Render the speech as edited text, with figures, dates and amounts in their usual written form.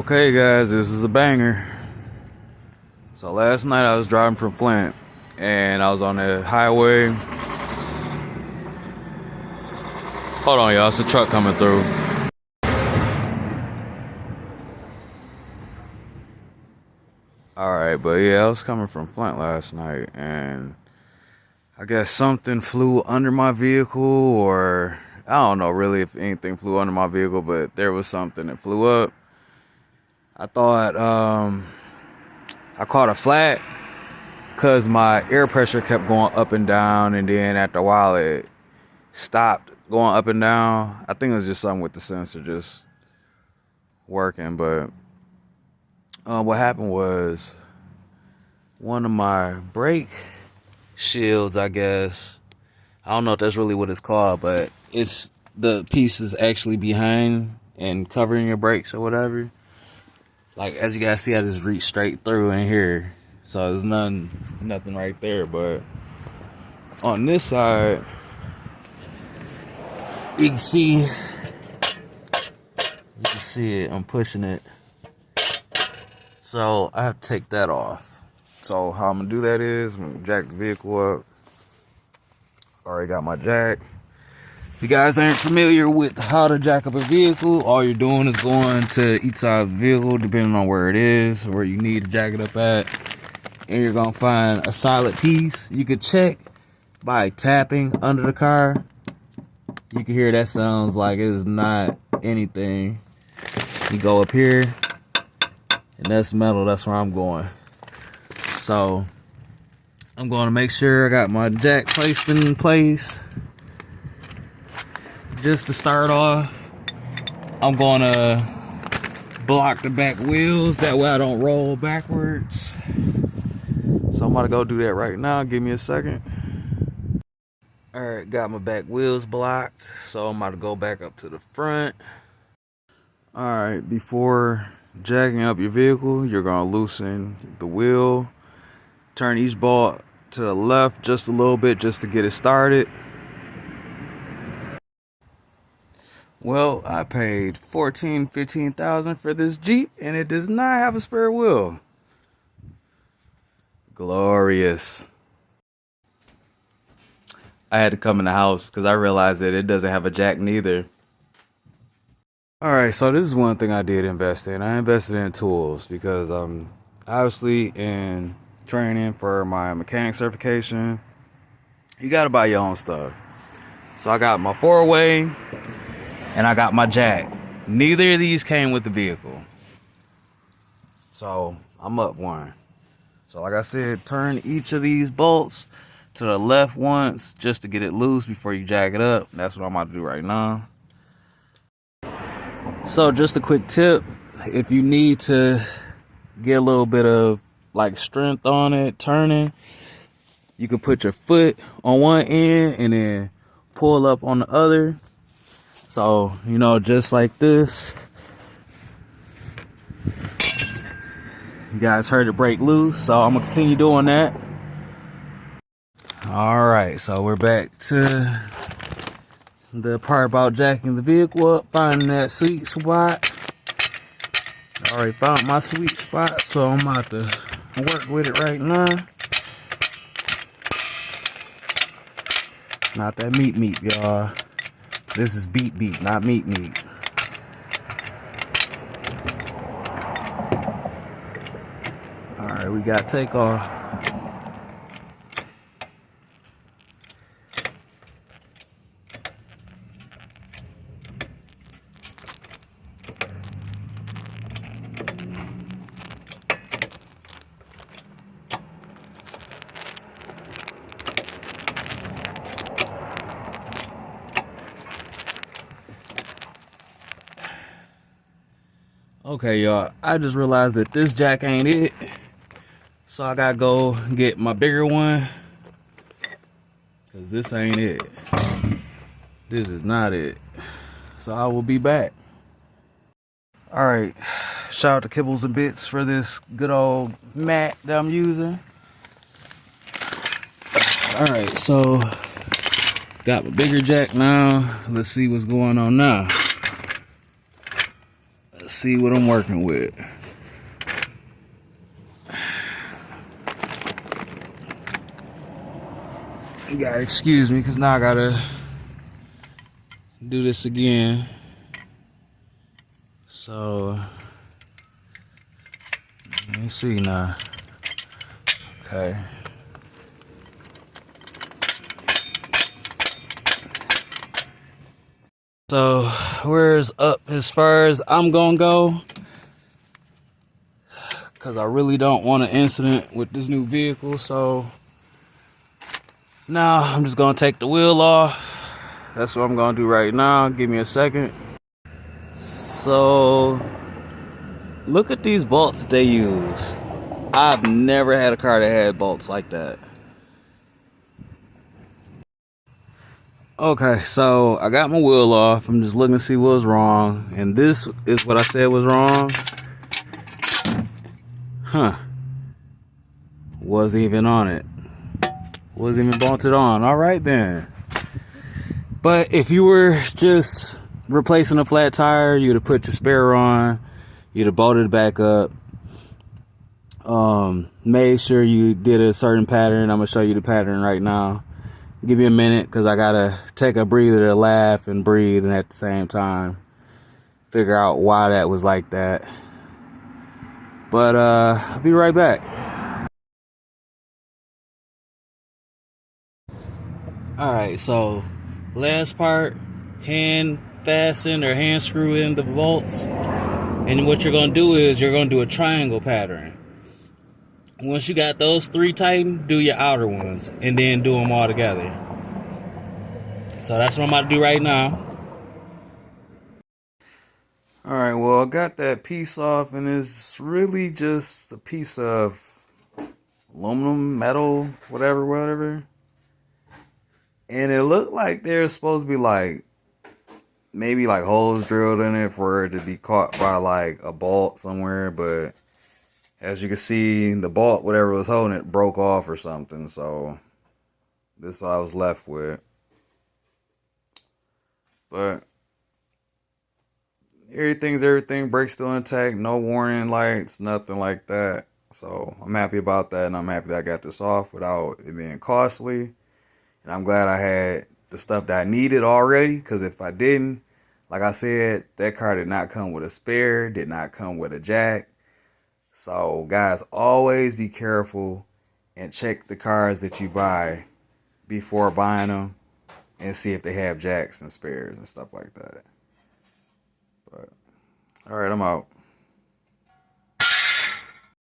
Okay guys, this is a banger. So last night I was driving from Flint and I was on the highway. Hold on y'all, it's a truck coming through. Alright, but yeah, I was coming from Flint last night and I guess something flew under my vehicle, or I don't know really if anything flew under my vehicle, but there was something that flew up. I thought I caught a flat because my air pressure kept going up and down, and then after a while it stopped going up and down. I think it was just something with the sensor just working, but what happened was one of my brake shields, I guess, I don't know if that's really what it's called, but it's the piece is actually behind and covering your brakes or whatever. Like, as you guys see, I just reached straight through in here. So there's nothing right there. But on this side, you can see it. I'm pushing it. So I have to take that off. So how I'm going to do that is I'm going to jack the vehicle up. Already got my jack. If you guys aren't familiar with how to jack up a vehicle, all you're doing is going to each side of the vehicle, depending on where it is, where you need to jack it up at. And you're going to find a solid piece. You can check by tapping under the car. You can hear that sounds like it's not anything. You go up here, and that's metal. That's where I'm going. So I'm going to make sure I got my jack placed in place. Just to start off, I'm going to block the back wheels. That way I don't roll backwards. So I'm going to go do that right now. Give me a second. Alright, got my back wheels blocked. So I'm about to go back up to the front. Alright, before jacking up your vehicle, you're going to loosen the wheel. Turn each ball to the left just a little bit just to get it started. Well, I paid $15,000 for this Jeep, and it does not have a spare wheel. Glorious. I had to come in the house because I realized that it doesn't have a jack neither. Alright, so this is one thing I did invest in. I invested in tools because I'm obviously in training for my mechanic certification. You got to buy your own stuff. So I got my 4-way. And I got my jack. Neither of these came with the vehicle. So I'm up one. So like I said, turn each of these bolts to the left once just to get it loose before you jack it up. That's what I'm about to do right now. So just a quick tip. If you need to get a little bit of like strength on it, turning, you can put your foot on one end and then pull up on the other. So, you know, just like this. You guys heard it break loose, so I'm going to continue doing that. Alright, so we're back to the part about jacking the vehicle up, finding that sweet spot. I already found my sweet spot, so I'm about to work with it right now. Not that meat, y'all. This is beat, not meat. Alright, we got takeoff. Okay, y'all, I just realized that this jack ain't it. So I gotta go get my bigger one. Because this ain't it. This is not it. So I will be back. Alright, shout out to Kibbles and Bits for this good old mat that I'm using. Alright, so got my bigger jack now. Let's see what's going on now. see what I'm working with. You gotta excuse me, because now I gotta do this again. So, let me see now. Okay. So, where's up as far as I'm gonna go? Because I really don't want an incident with this new vehicle. So, now I'm just gonna take the wheel off. That's what I'm gonna do right now. Give me a second. So, look at these bolts that they use. I've never had a car that had bolts like that. Okay, so I got my wheel off. I'm just looking to see what was wrong. And this is what I said was wrong. Huh. Wasn't even on it. Wasn't even bolted on. Alright then. But if you were just replacing a flat tire, you'd have put your spare on. You'd have bolted it back up. Made sure you did a certain pattern. I'm going to show you the pattern right now. Give me a minute, because I gotta take a breather to laugh and breathe, and at the same time figure out why that was like that. But I'll be right back. Alright, so last part, hand fasten or hand screw in the bolts. And what you're gonna do is you're gonna do a triangle pattern. Once you got those three tightened, do your outer ones, and then do them all together. So that's what I'm about to do right now. Alright, well, I got that piece off, and it's really just a piece of aluminum, metal, whatever. And it looked like there's supposed to be like, maybe like holes drilled in it for it to be caught by like a bolt somewhere, but as you can see, the bolt, whatever was holding it, broke off or something. So this is what I was left with. But everything, brakes still intact, no warning lights, nothing like that. So I'm happy about that, and I'm happy that I got this off without it being costly. And I'm glad I had the stuff that I needed already, because if I didn't, like I said, that car did not come with a spare, did not come with a jack. So guys, always be careful and check the cars that you buy before buying them, and see if they have jacks and spares and stuff like that. But all right, I'm out.